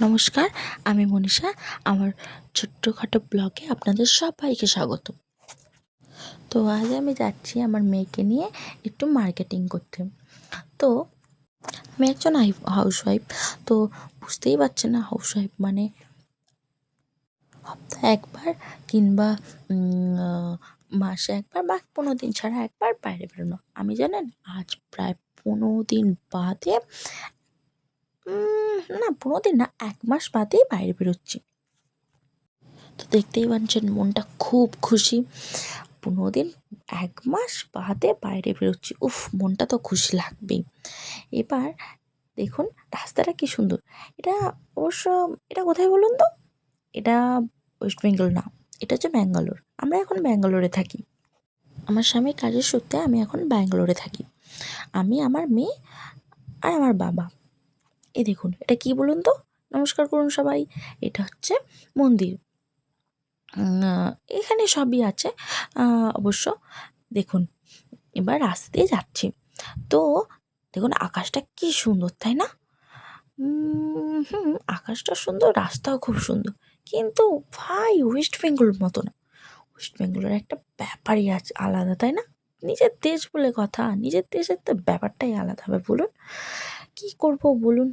নমস্কার, আমি মনীষা। আমার ছোট্টখাটো ব্লগে আপনাদের সবাইকে স্বাগত। তো আজ আমি যাচ্ছি আমার মেয়েকে নিয়ে একটু মার্কেটিং করতে। তো আমি একজন হাউসওয়াইফ। তো বুঝতেই পারছেন না, হাউসওয়াইফ মানে সপ্তাহে একবার কিংবা মাসে একবার বা 15 দিন ছাড়া একবার বাইরে বেরোনো। আমি জানেন আজ প্রায় 15 দিন বাদে, না 15 দিন না, 1 মাস বাদেই বাইরে বেরোচ্ছি। তো দেখতেই পাচ্ছেন মনটা খুব খুশি। 15 দিন 1 মাস বাদে বাইরে বেরোচ্ছি, মনটা তো খুশি লাগবেই। এবার দেখুন রাস্তাটা কি সুন্দর। এটা অবশ্য, এটা কোথায় বলুন তো? এটা ওয়েস্ট বেঙ্গল না, এটা হচ্ছে ব্যাঙ্গালোর। আমরা এখন ব্যাঙ্গালোরে থাকি। আমার স্বামীর কাজের সূত্রে আমি এখন ব্যাঙ্গালোরে থাকি। আমি, আমার মেয়ে আর আমার বাবা। এই দেখুন এটা কি বলুন তো? নমস্কার করুন সবাই। এটা হচ্ছে মন্দির। এখানে সবই আছে অবশ্য। দেখুন এবার রাস্তা দিয়ে যাচ্ছি, তো দেখুন আকাশটা কি সুন্দর, তাই না? আকাশটা সুন্দর, রাস্তাও খুব সুন্দর, কিন্তু ভাই ওয়েস্ট বেঙ্গল মতো না। ওয়েস্ট বেঙ্গলের একটা ব্যাপারই আছে আলাদা, তাই না? নিজের দেশ বলে কথা, নিজের দেশের তো ব্যাপারটাই আলাদা হবে। বলুন কী করব বলুন,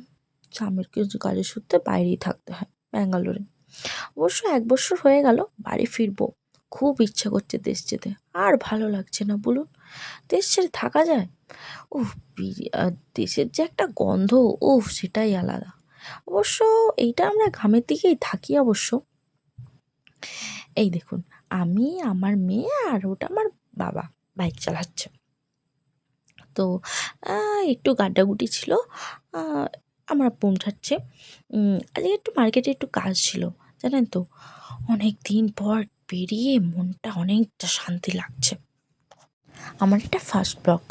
স্বামীর কিছু কাজের সূত্রে বাইরেই থাকতে হয় ব্যাঙ্গালোরে। অবশ্য 1 বছর হয়ে গেল, বাড়ি ফিরবো। খুব ইচ্ছা করছে দেশ যেতে, আর ভালো লাগছে না বলুন। দেশ ছেড়ে থাকা যায়? উফ! দেশের যে একটা গন্ধ, সেটাই আলাদা। অবশ্য এইটা আমরা গ্রামের দিকেই থাকি অবশ্য। এই দেখুন আমি, আমার মেয়ে আর ওটা আমার বাবা বাইক চালাচ্ছে। তো একটু গাড্ডাগুডি ছিল, আমরা পৌঁছাচ্ছি। আজকে একটু মার্কেটে একটু কাজ ছিল, জানেন তো। অনেক দিন পর বেরিয়ে মনটা অনেকটা শান্তি লাগছে। আমার এটা ফার্স্ট ব্লগ।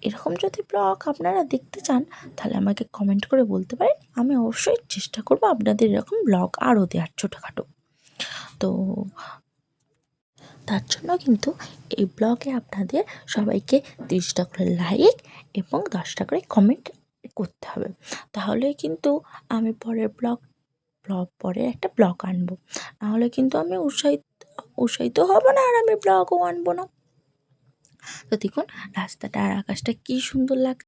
এরকম যদি ব্লগ আপনারা দেখতে চান তাহলে আমাকে কমেন্ট করে বলতে পারেন। আমি অবশ্যই চেষ্টা করব আপনাদের এরকম ব্লগ আরও দেওয়ার ছোটোখাটো। তো তার জন্য কিন্তু এই ব্লগে আপনাদের সবাইকে 30টা করে লাইক এবং 10টা করে কমেন্ট করতে হবে। তাহলেই কিন্তু আমি পরের পরে একটা ব্লগ আনবো। নাহলে কিন্তু আমি উৎসাহিত হব না, আর আমি ব্লগও আনবো না। তো দেখুন রাস্তাটা আর আকাশটা কি সুন্দর লাগছে।